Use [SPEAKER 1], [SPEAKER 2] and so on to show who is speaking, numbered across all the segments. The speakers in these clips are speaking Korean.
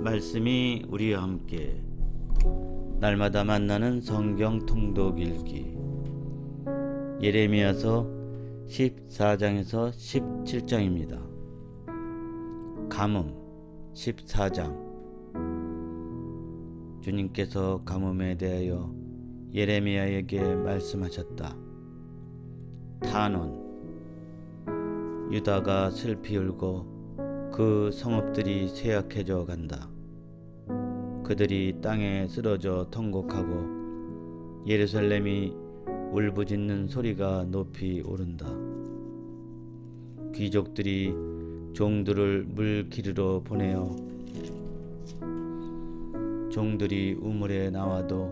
[SPEAKER 1] 말씀이 우리와 함께 날마다 만나는 성경 통독 읽기 예레미야서 14장에서 17장입니다. 가뭄 14장. 주님께서 가뭄에 대하여 예레미야에게 말씀하셨다. 탄원. 유다가 슬피 울고 그 성읍들이 쇠약해져 간다. 그들이 땅에 쓰러져 통곡하고 예루살렘이 울부짖는 소리가 높이 오른다. 귀족들이 종들을 물 기르러 보내어 종들이 우물에 나와도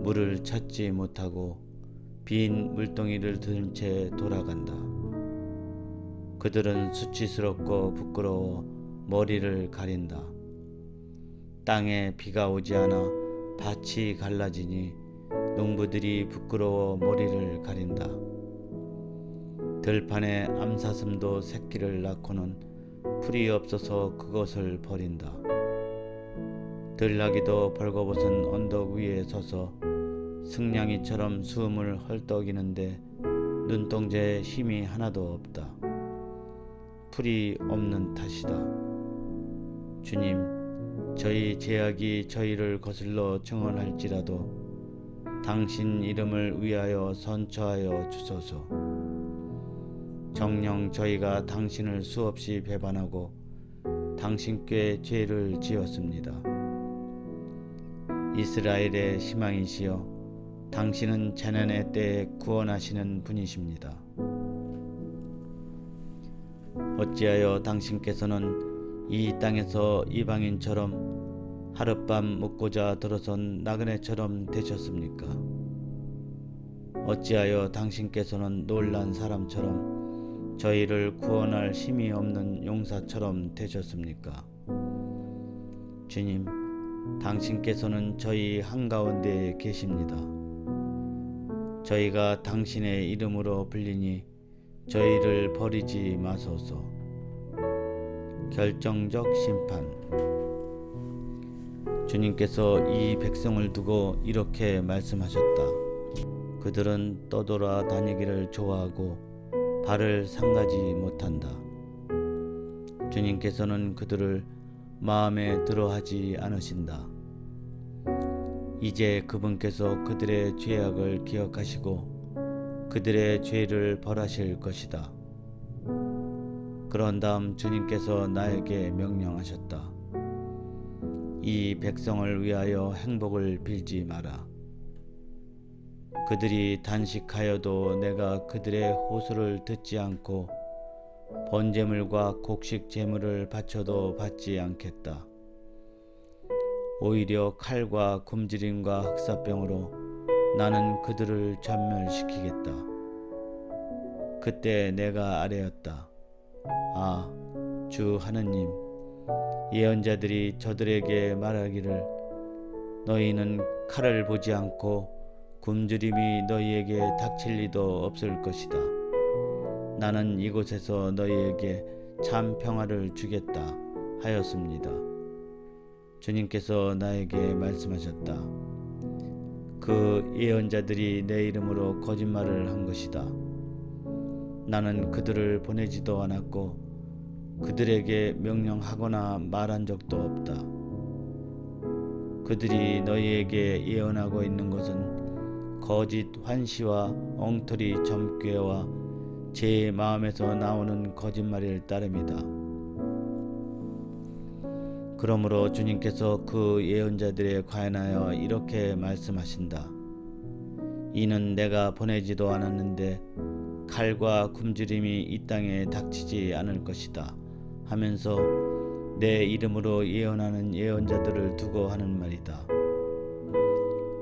[SPEAKER 1] 물을 찾지 못하고 빈 물동이를 든 채 돌아간다. 그들은 수치스럽고 부끄러워 머리를 가린다. 땅에 비가 오지 않아 밭이 갈라지니 농부들이 부끄러워 머리를 가린다. 들판에 암사슴도 새끼를 낳고는 풀이 없어서 그것을 버린다. 들나귀도 벌거벗은 언덕 위에 서서 승냥이처럼 숨을 헐떡이는데 눈동자에 힘이 하나도 없다. 풀이 없는 탓이다. 주님, 저희 죄악이 저희를 거슬러 증언할지라도 당신 이름을 위하여 선처하여 주소서. 정녕 저희가 당신을 수없이 배반하고 당신께 죄를 지었습니다. 이스라엘의 희망이시여, 당신은 재난의 때에 구원하시는 분이십니다. 어찌하여 당신께서는 이 땅에서 이방인처럼 하룻밤 묵고자 들어선 나그네처럼 되셨습니까? 어찌하여 당신께서는 놀란 사람처럼 저희를 구원할 힘이 없는 용사처럼 되셨습니까? 주님, 당신께서는 저희 한가운데에 계십니다. 저희가 당신의 이름으로 불리니 저희를 버리지 마소서. 결정적 심판. 주님께서 이 백성을 두고 이렇게 말씀하셨다. 그들은 떠돌아 다니기를 좋아하고 발을 상가지 못한다. 주님께서는 그들을 마음에 들어하지 않으신다. 이제 그분께서 그들의 죄악을 기억하시고 그들의 죄를 벌하실 것이다. 그런 다음 주님께서 나에게 명령하셨다. 이 백성을 위하여 행복을 빌지 마라. 그들이 단식하여도 내가 그들의 호소를 듣지 않고 번제물과 곡식 제물을 바쳐도 받지 않겠다. 오히려 칼과 굶주림과 흑사병으로 나는 그들을 전멸시키겠다. 그때 내가 아뢰었다. 아, 주 하느님, 예언자들이 저들에게 말하기를 너희는 칼을 보지 않고 굶주림이 너희에게 닥칠 리도 없을 것이다. 나는 이곳에서 너희에게 참 평화를 주겠다 하였습니다. 주님께서 나에게 말씀하셨다. 그 예언자들이 내 이름으로 거짓말을 한 것이다. 나는 그들을 보내지도 않았고 그들에게 명령하거나 말한 적도 없다. 그들이 너희에게 예언하고 있는 것은 거짓 환시와 엉터리 점괘와 제 마음에서 나오는 거짓말일 따름이다. 그러므로 주님께서 그 예언자들에 관하여 이렇게 말씀하신다. 이는 내가 보내지도 않았는데 칼과 굶주림이 이 땅에 닥치지 않을 것이다 하면서 내 이름으로 예언하는 예언자들을 두고 하는 말이다.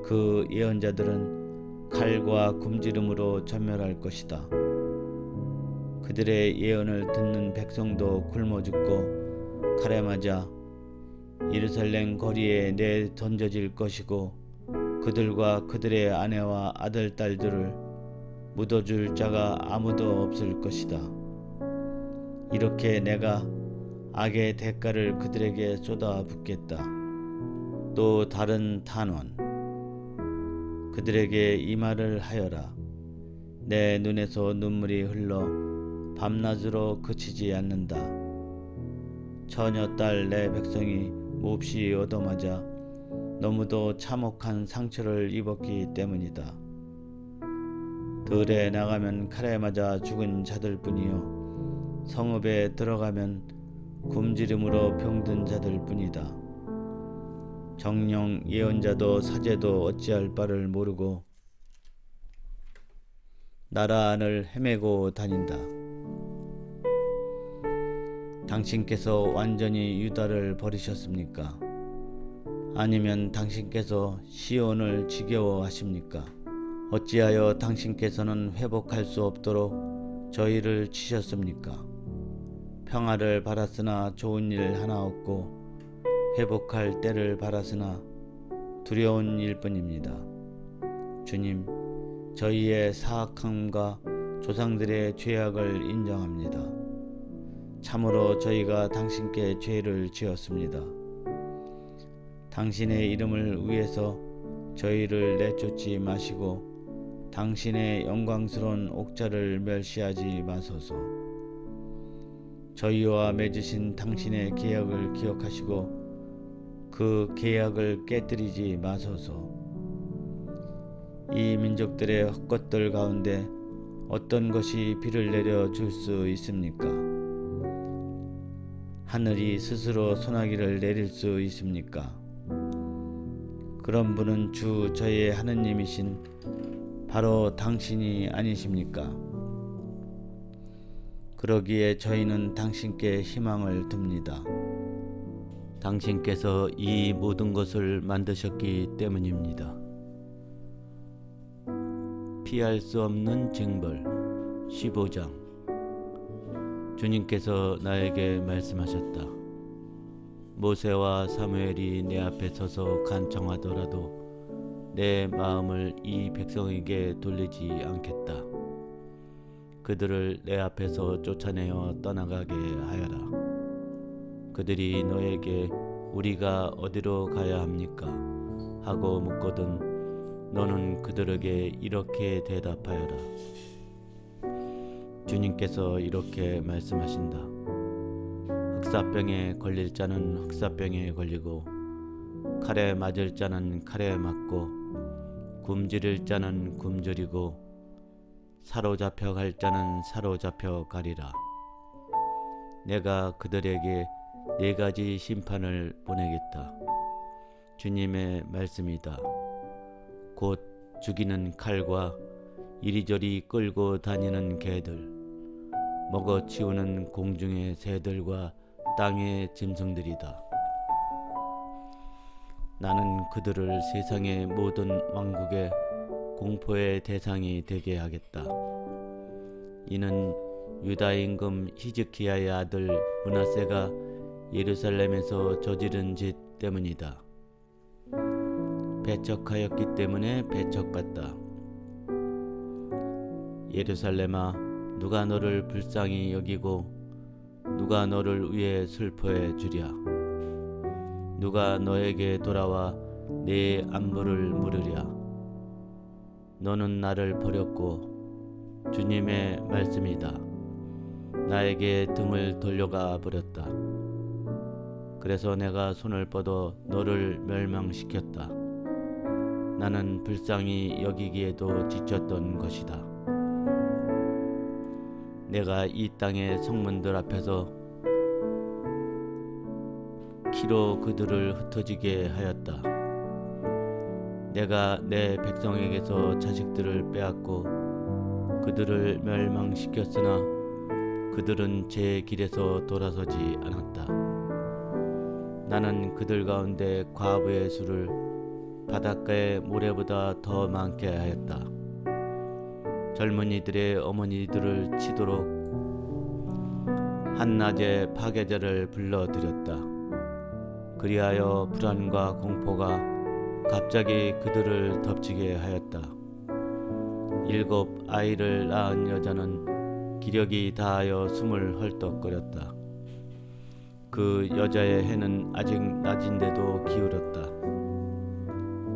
[SPEAKER 1] 그 예언자들은 칼과 굶주림으로 전멸할 것이다. 그들의 예언을 듣는 백성도 굶어 죽고 칼에 맞아 예루살렘 거리에 내 던져질 것이고 그들과 그들의 아내와 아들 딸들을 묻어줄 자가 아무도 없을 것이다. 이렇게 내가 악의 대가를 그들에게 쏟아붓겠다. 또 다른 탄원, 그들에게 이 말을 하여라. 내 눈에서 눈물이 흘러 밤낮으로 그치지 않는다. 처녀딸 내 백성이 몹시 얻어맞아 너무도 참혹한 상처를 입었기 때문이다. 들에 나가면 칼에 맞아 죽은 자들뿐이요 성읍에 들어가면 굶주림으로 병든 자들뿐이다. 정령 예언자도 사제도 어찌할 바를 모르고 나라 안을 헤매고 다닌다. 당신께서 완전히 유다를 버리셨습니까? 아니면 당신께서 시온을 지겨워하십니까? 어찌하여 당신께서는 회복할 수 없도록 저희를 치셨습니까? 평화를 바랐으나 좋은 일 하나 없고 회복할 때를 바랐으나 두려운 일뿐입니다. 주님, 저희의 사악함과 조상들의 죄악을 인정합니다. 참으로 저희가 당신께 죄를 지었습니다. 당신의 이름을 위해서 저희를 내쫓지 마시고 당신의 영광스러운 옥자를 멸시하지 마소서. 저희와 맺으신 당신의 계약을 기억하시고 그 계약을 깨뜨리지 마소서. 이 민족들의 헛것들 가운데 어떤 것이 비를 내려 줄 수 있습니까? 하늘이 스스로 소나기를 내릴 수 있습니까? 그런 분은 주 저희의 하느님이신 바로 당신이 아니십니까? 그러기에 저희는 당신께 희망을 둡니다. 당신께서 이 모든 것을 만드셨기 때문입니다. 피할 수 없는 징벌 15장. 주님께서 나에게 말씀하셨다. 모세와 사무엘이 내 앞에 서서 간청하더라도 내 마음을 이 백성에게 돌리지 않겠다. 그들을 내 앞에서 쫓아내어 떠나가게 하여라. 그들이 너에게 우리가 어디로 가야 합니까? 하고 묻거든 너는 그들에게 이렇게 대답하여라. 주님께서 이렇게 말씀하신다. 흑사병에 걸릴 자는 흑사병에 걸리고 칼에 맞을 자는 칼에 맞고 굶주릴 자는 굶주리고 사로잡혀 갈 자는 사로잡혀 가리라. 내가 그들에게 4가지 심판을 보내겠다. 주님의 말씀이다. 곧 죽이는 칼과 이리저리 끌고 다니는 개들, 먹어치우는 공중의 새들과 땅의 짐승들이다. 나는 그들을 세상의 모든 왕국의 공포의 대상이 되게 하겠다. 이는 유다 임금 히즈키야의 아들 므낫세가 예루살렘에서 저지른 짓 때문이다. 배척하였기 때문에 배척받다. 예루살렘아, 누가 너를 불쌍히 여기고 누가 너를 위해 슬퍼해 주랴. 누가 너에게 돌아와 내 안부를 물으랴. 너는 나를 버렸고 주님의 말씀이다. 나에게 등을 돌려가 버렸다. 그래서 내가 손을 뻗어 너를 멸망시켰다. 나는 불쌍히 여기기에도 지쳤던 것이다. 내가 이 땅의 성문들 앞에서 키로 그들을 흩어지게 하였다. 내가 내 백성에게서 자식들을 빼앗고 그들을 멸망시켰으나 그들은 제 길에서 돌아서지 않았다. 나는 그들 가운데 과부의 수를 바닷가의 모래보다 더 많게 하였다. 젊은이들의 어머니들을 치도록 한낮에 파괴자를 불러들였다. 그리하여 불안과 공포가 갑자기 그들을 덮치게 하였다. 7 아이를 낳은 여자는 기력이 다하여 숨을 헐떡거렸다. 그 여자의 해는 아직 낮인데도 기울었다.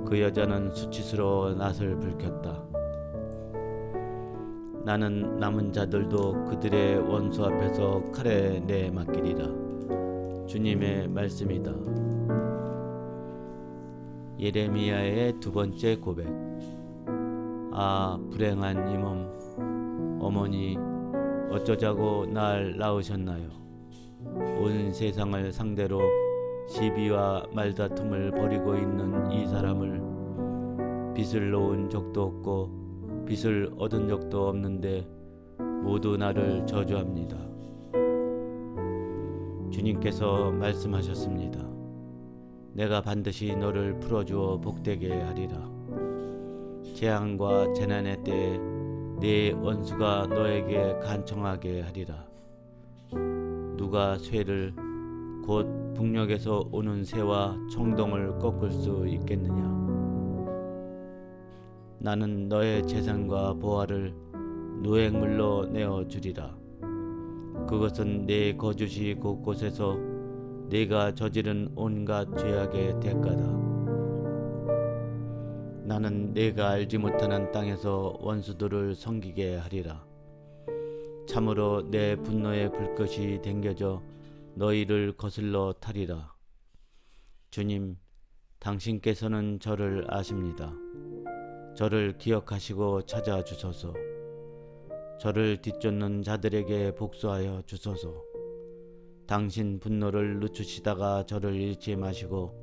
[SPEAKER 1] 그 여자는 수치스러워 낯을 붉혔다. 나는 남은 자들도 그들의 원수 앞에서 칼에 내맡기리라. 주님의 말씀이다. 예레미야의 두 번째 고백. 아, 불행한 이 몸, 어머니 어쩌자고 날 낳으셨나요? 온 세상을 상대로 시비와 말다툼을 벌이고 있는 이 사람을 빚을 놓은 적도 없고 빚을 얻은 적도 없는데 모두 나를 저주합니다. 주님께서 말씀하셨습니다. 내가 반드시 너를 풀어주어 복되게 하리라. 재앙과 재난의 때에 네 원수가 너에게 간청하게 하리라. 누가 쇠를 곧 북녘에서 오는 새와 청동을 꺾을 수 있겠느냐? 나는 너의 재산과 보화를 노획물로 내어주리라. 그것은 네 거주지 곳곳에서 네가 저지른 온갖 죄악의 대가다. 나는 네가 알지 못하는 땅에서 원수들을 섬기게 하리라. 참으로 내 분노의 불꽃이 댕겨져 너희를 거슬러 타리라. 주님, 당신께서는 저를 아십니다. 저를 기억하시고 찾아주소서. 저를 뒤쫓는 자들에게 복수하여 주소서. 당신 분노를 늦추시다가 저를 잃지 마시고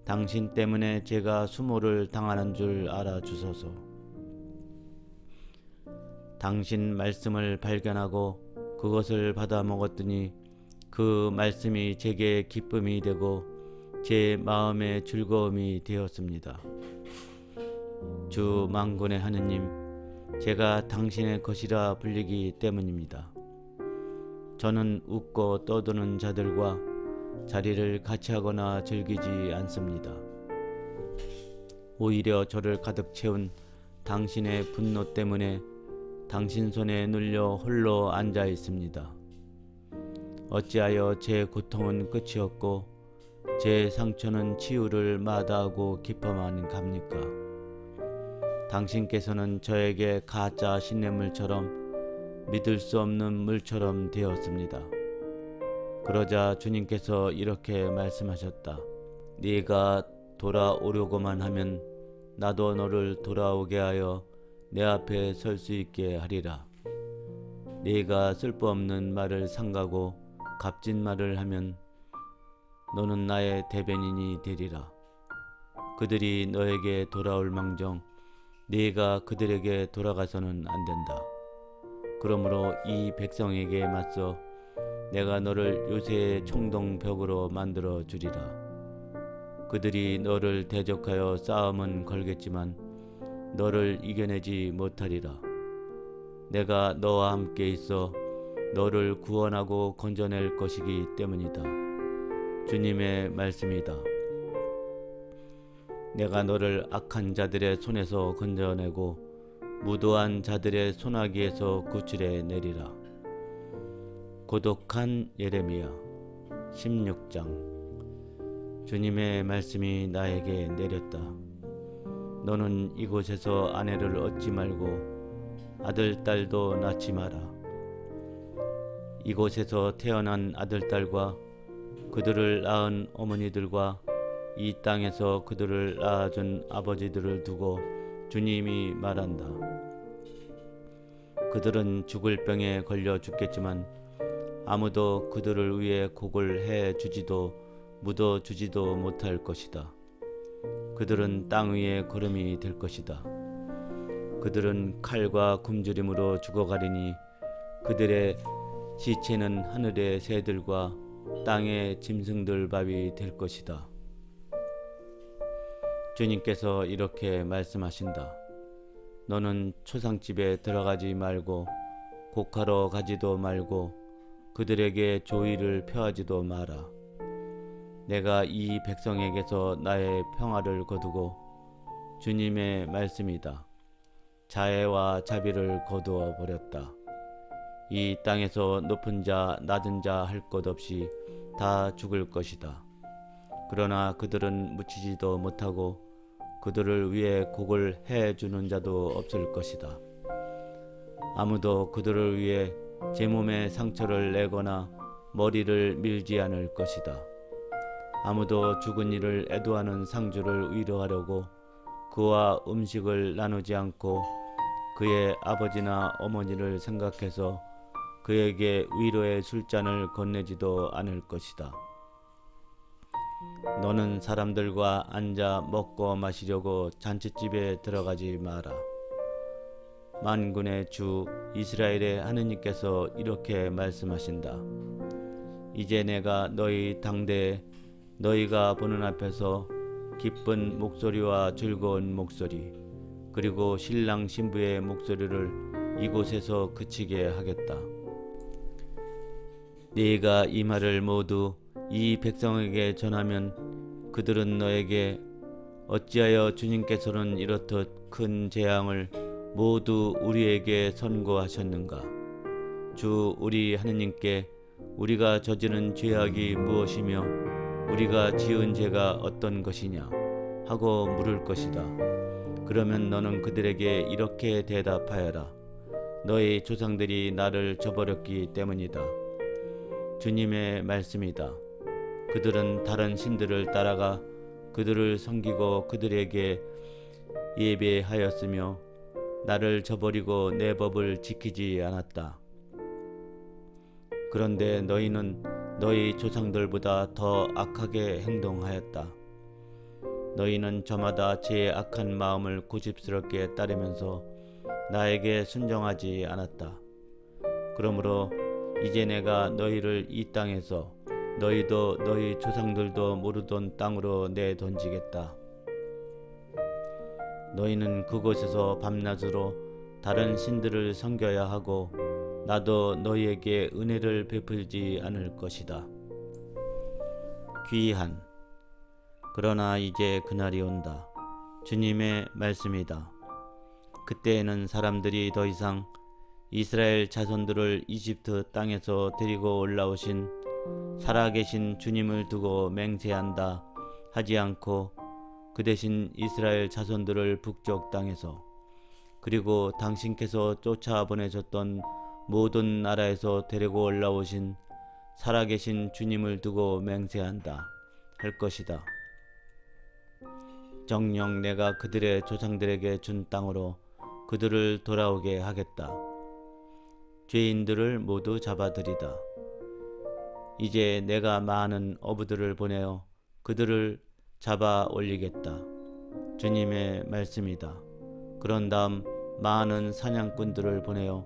[SPEAKER 1] 당신 때문에 제가 수모를 당하는 줄 알아주소서. 당신 말씀을 발견하고 그것을 받아 먹었더니 그 말씀이 제게 기쁨이 되고 제 마음의 즐거움이 되었습니다. 주 만군의 하느님, 제가 당신의 것이라 불리기 때문입니다. 저는 웃고 떠드는 자들과 자리를 같이 하거나 즐기지 않습니다. 오히려 저를 가득 채운 당신의 분노 때문에 당신 손에 눌려 홀로 앉아 있습니다. 어찌하여 제 고통은 끝이 없고 제 상처는 치유를 마다하고 깊어만 갑니까? 당신께서는 저에게 가짜 신뇌물처럼 믿을 수 없는 물처럼 되었습니다. 그러자 주님께서 이렇게 말씀하셨다. 네가 돌아오려고만 하면 나도 너를 돌아오게 하여 내 앞에 설 수 있게 하리라. 네가 쓸모없는 말을 삼가고 값진 말을 하면 너는 나의 대변인이 되리라. 그들이 너에게 돌아올 망정 네가 그들에게 돌아가서는 안 된다. 그러므로 이 백성에게 맞서 내가 너를 요새의 청동벽으로 만들어 주리라. 그들이 너를 대적하여 싸움은 걸겠지만 너를 이겨내지 못하리라. 내가 너와 함께 있어 너를 구원하고 건져낼 것이기 때문이다. 주님의 말씀이다. 내가 너를 악한 자들의 손에서 건져내고 무도한 자들의 손아귀에서 구출해 내리라. 고독한 예레미야 16장. 주님의 말씀이 나에게 내렸다. 너는 이곳에서 아내를 얻지 말고 아들, 딸도 낳지 마라. 이곳에서 태어난 아들, 딸과 그들을 낳은 어머니들과 이 땅에서 그들을 낳아준 아버지들을 두고 주님이 말한다. 그들은 죽을 병에 걸려 죽겠지만 아무도 그들을 위해 곡을 해 주지도 묻어 주지도 못할 것이다. 그들은 땅 위에 거름이 될 것이다. 그들은 칼과 굶주림으로 죽어가리니 그들의 시체는 하늘의 새들과 땅의 짐승들 밥이 될 것이다. 주님께서 이렇게 말씀하신다. 너는 초상집에 들어가지 말고 곡하러 가지도 말고 그들에게 조의를 표하지도 마라. 내가 이 백성에게서 나의 평화를 거두고 주님의 말씀이다. 자애와 자비를 거두어 버렸다. 이 땅에서 높은 자 낮은 자 할 것 없이 다 죽을 것이다. 그러나 그들은 묻히지도 못하고 그들을 위해 곡을 해주는 자도 없을 것이다. 아무도 그들을 위해 제 몸에 상처를 내거나 머리를 밀지 않을 것이다. 아무도 죽은 이를 애도하는 상주를 위로하려고 그와 음식을 나누지 않고 그의 아버지나 어머니를 생각해서 그에게 위로의 술잔을 건네지도 않을 것이다. 너는 사람들과 앉아 먹고 마시려고 잔치집에 들어가지 마라. 만군의 주 이스라엘의 하느님께서 이렇게 말씀하신다. 이제 내가 너희 당대에 너희가 보는 앞에서 기쁜 목소리와 즐거운 목소리 그리고 신랑 신부의 목소리를 이곳에서 그치게 하겠다. 네가 이 말을 모두 이 백성에게 전하면 그들은 너에게 어찌하여 주님께서는 이렇듯 큰 재앙을 모두 우리에게 선고하셨는가? 주 우리 하느님께 우리가 저지른 죄악이 무엇이며 우리가 지은 죄가 어떤 것이냐 하고 물을 것이다. 그러면 너는 그들에게 이렇게 대답하여라. 너희 조상들이 나를 저버렸기 때문이다. 주님의 말씀이다. 그들은 다른 신들을 따라가 그들을 섬기고 그들에게 예배하였으며 나를 저버리고 내 법을 지키지 않았다. 그런데 너희는 너희 조상들보다 더 악하게 행동하였다. 너희는 저마다 제 악한 마음을 고집스럽게 따르면서 나에게 순종하지 않았다. 그러므로 이제 내가 너희를 이 땅에서 너희도 너희 조상들도 모르던 땅으로 내던지겠다. 너희는 그곳에서 밤낮으로 다른 신들을 섬겨야 하고 나도 너희에게 은혜를 베풀지 않을 것이다. 귀한 그러나 이제 그날이 온다. 주님의 말씀이다. 그때에는 사람들이 더 이상 이스라엘 자손들을 이집트 땅에서 데리고 올라오신 살아계신 주님을 두고 맹세한다 하지 않고 그 대신 이스라엘 자손들을 북쪽 땅에서 그리고 당신께서 쫓아보내셨던 모든 나라에서 데리고 올라오신 살아계신 주님을 두고 맹세한다 할 것이다. 정녕 내가 그들의 조상들에게 준 땅으로 그들을 돌아오게 하겠다. 죄인들을 모두 잡아들이다. 이제 내가 많은 어부들을 보내어 그들을 잡아 올리겠다. 주님의 말씀이다. 그런 다음 많은 사냥꾼들을 보내어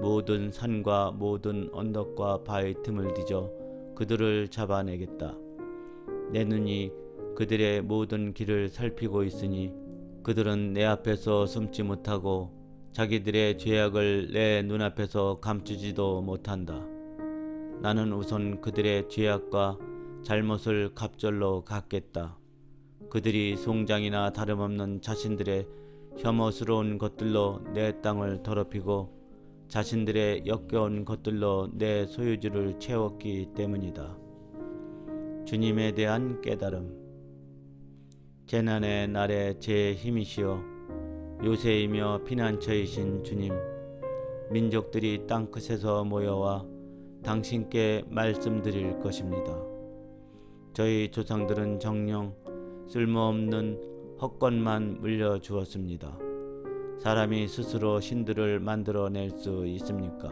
[SPEAKER 1] 모든 산과 모든 언덕과 바위 틈을 뒤져 그들을 잡아내겠다. 내 눈이 그들의 모든 길을 살피고 있으니 그들은 내 앞에서 숨지 못하고 자기들의 죄악을 내 눈앞에서 감추지도 못한다. 나는 우선 그들의 죄악과 잘못을 갑절로 갚겠다. 그들이 송장이나 다름없는 자신들의 혐오스러운 것들로 내 땅을 더럽히고 자신들의 역겨운 것들로 내 소유주를 채웠기 때문이다. 주님에 대한 깨달음. 재난의 날에 제 힘이시여 요새이며 피난처이신 주님, 민족들이 땅끝에서 모여와 당신께 말씀드릴 것입니다. 저희 조상들은 정녕 쓸모없는 헛것만 물려주었습니다. 사람이 스스로 신들을 만들어낼 수 있습니까?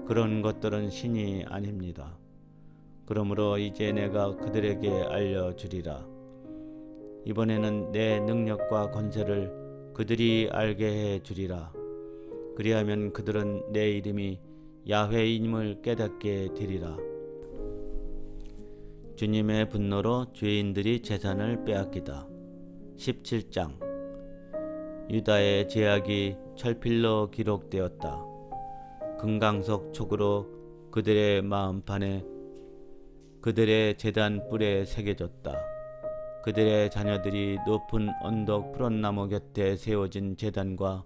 [SPEAKER 1] 그런 것들은 신이 아닙니다. 그러므로 이제 내가 그들에게 알려주리라. 이번에는 내 능력과 권세를 그들이 알게 해 주리라. 그리하면 그들은 내 이름이 야훼임을 깨닫게 되리라. 주님의 분노로 죄인들이 재산을 빼앗기다. 17장. 유다의 제약이 철필로 기록되었다. 금강석 촉으로 그들의 마음판에 그들의 제단 뿔에 새겨졌다. 그들의 자녀들이 높은 언덕 푸른나무 곁에 세워진 제단과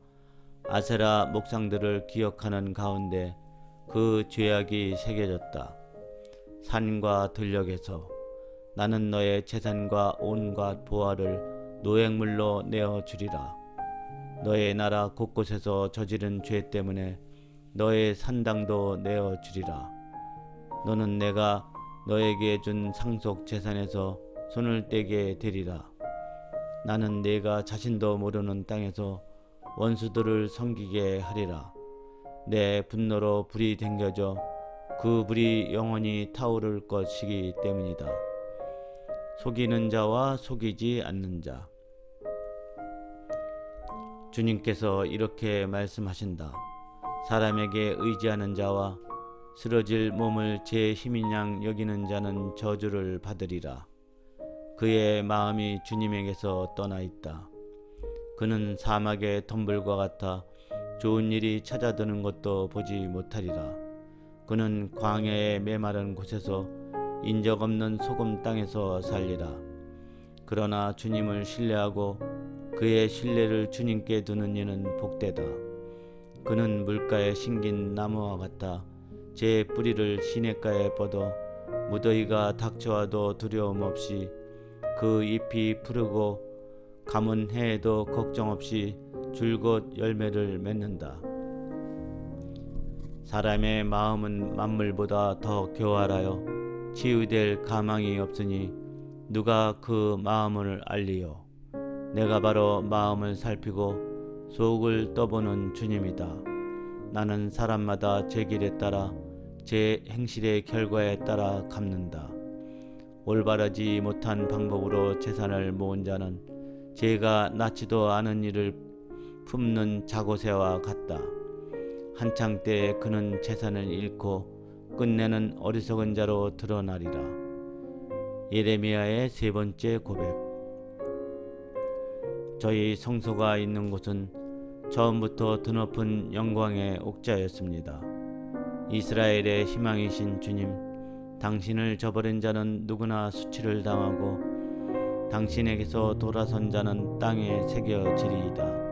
[SPEAKER 1] 아세라 목상들을 기억하는 가운데 그 죄악이 새겨졌다. 산과 들녘에서 나는 너의 재산과 온갖 보화를 노획물로 내어주리라. 너의 나라 곳곳에서 저지른 죄 때문에 너의 산당도 내어주리라. 너는 내가 너에게 준 상속 재산에서 손을 떼게 되리라. 나는 네가 자신도 모르는 땅에서 원수들을 섬기게 하리라. 내 분노로 불이 댕겨져 그 불이 영원히 타오를 것이기 때문이다. 속이는 자와 속이지 않는 자. 주님께서 이렇게 말씀하신다. 사람에게 의지하는 자와 쓰러질 몸을 제 힘인 양 여기는 자는 저주를 받으리라. 그의 마음이 주님에게서 떠나 있다. 그는 사막의 덤불과 같아 좋은 일이 찾아드는 것도 보지 못하리라. 그는 광야의 메마른 곳에서 인적 없는 소금 땅에서 살리라. 그러나 주님을 신뢰하고 그의 신뢰를 주님께 두는 이는 복되다. 그는 물가에 심긴 나무와 같아 제 뿌리를 시냇가에 뻗어 무더위가 닥쳐와도 두려움 없이 그 잎이 푸르고 가문 해에도 걱정 없이 줄곧 열매를 맺는다. 사람의 마음은 만물보다 더 교활하여 치유될 가망이 없으니 누가 그 마음을 알리요. 내가 바로 마음을 살피고 속을 떠보는 주님이다. 나는 사람마다 제 길에 따라 제 행실의 결과에 따라 갚는다. 올바르지 못한 방법으로 재산을 모은 자는 제가 낳지도 않은 일을 품는 자고새와 같다. 한창 때에 그는 재산을 잃고 끝내는 어리석은 자로 드러나리라. 예레미야의 세 번째 고백. 저희 성소가 있는 곳은 처음부터 드높은 영광의 옥자였습니다. 이스라엘의 희망이신 주님, 당신을 저버린 자는 누구나 수치를 당하고 당신에게서 돌아선 자는 땅에 새겨지리이다.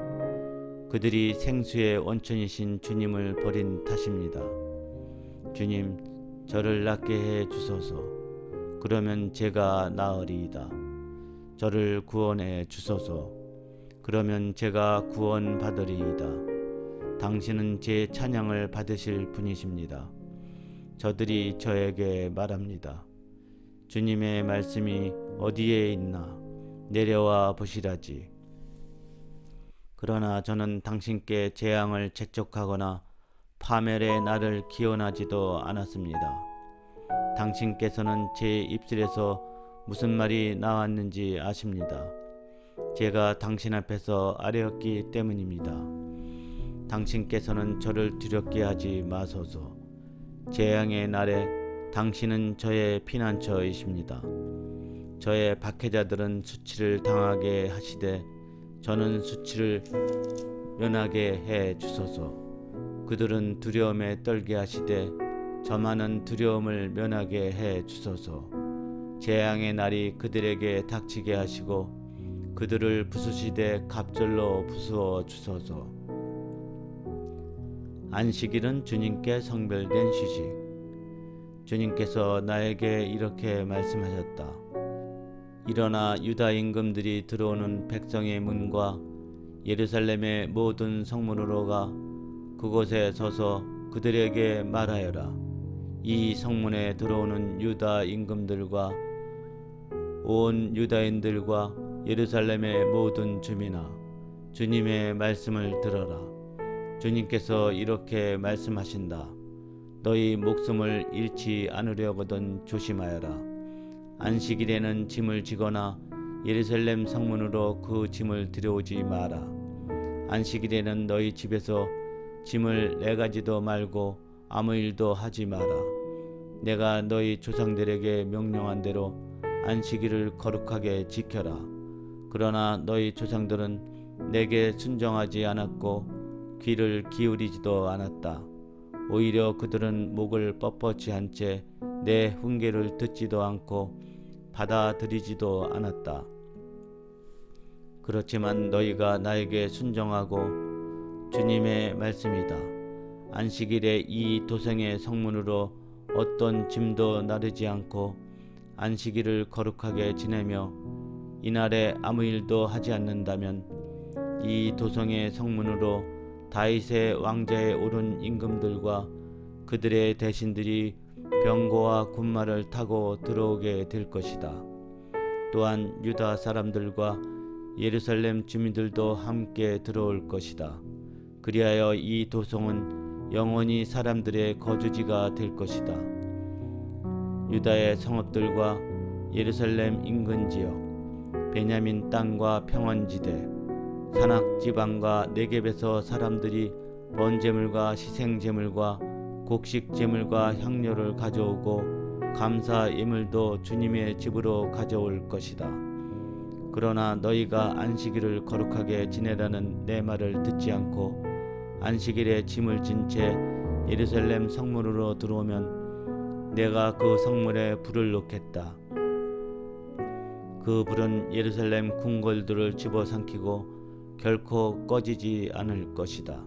[SPEAKER 1] 그들이 생수의 원천이신 주님을 버린 탓입니다. 주님, 저를 낫게 해 주소서. 그러면 제가 나으리이다. 저를 구원해 주소서. 그러면 제가 구원받으리이다. 당신은 제 찬양을 받으실 분이십니다. 저들이 저에게 말합니다. 주님의 말씀이 어디에 있나 내려와 보시라지. 그러나 저는 당신께 재앙을 책촉하거나 파멸의 날을 기원하지도 않았습니다. 당신께서는 제 입술에서 무슨 말이 나왔는지 아십니다. 제가 당신 앞에서 아뢰었기 때문입니다. 당신께서는 저를 두렵게 하지 마소서. 재앙의 날에 당신은 저의 피난처이십니다. 저의 박해자들은 수치를 당하게 하시되 저는 수치를 면하게 해 주소서. 그들은 두려움에 떨게 하시되 저만은 두려움을 면하게 해 주소서. 재앙의 날이 그들에게 닥치게 하시고 그들을 부수시되 갑절로 부수어 주소서. 안식일은 주님께 성별된 휴식. 주님께서 나에게 이렇게 말씀하셨다. 일어나 유다 임금들이 들어오는 백성의 문과 예루살렘의 모든 성문으로 가 그곳에 서서 그들에게 말하여라. 이 성문에 들어오는 유다 임금들과 온 유다인들과 예루살렘의 모든 주민아, 주님의 말씀을 들어라. 주님께서 이렇게 말씀하신다. 너희 목숨을 잃지 않으려거든 조심하여라. 안식일에는 짐을 지거나 예루살렘 성문으로 그 짐을 들여오지 마라. 안식일에는 너희 집에서 짐을 내가지도 말고 아무 일도 하지 마라. 내가 너희 조상들에게 명령한 대로 안식일을 거룩하게 지켜라. 그러나 너희 조상들은 내게 순종하지 않았고 귀를 기울이지도 않았다. 오히려 그들은 목을 뻣뻣이 한 채 내 훈계를 듣지도 않고 받아들이지도 않았다. 그렇지만 너희가 나에게 순종하고 주님의 말씀이다. 안식일에 이 도성의 성문으로 어떤 짐도 나르지 않고 안식일을 거룩하게 지내며 이날에 아무 일도 하지 않는다면 이 도성의 성문으로 다윗의 왕자에 오른 임금들과 그들의 대신들이 병거와 군마를 타고 들어오게 될 것이다. 또한 유다 사람들과 예루살렘 주민들도 함께 들어올 것이다. 그리하여 이 도성은 영원히 사람들의 거주지가 될 것이다. 유다의 성읍들과 예루살렘 인근 지역, 베냐민 땅과 평원지대, 산악지방과 네겝에서 사람들이 번제물과 희생제물과 곡식제물과 향료를 가져오고 감사 예물도 주님의 집으로 가져올 것이다. 그러나 너희가 안식일을 거룩하게 지내라는 내 말을 듣지 않고 안식일에 짐을 진 채 예루살렘 성문으로 들어오면 내가 그 성문에 불을 놓겠다. 그 불은 예루살렘 궁궐들을 집어삼키고 결코 꺼지지 않을 것이다.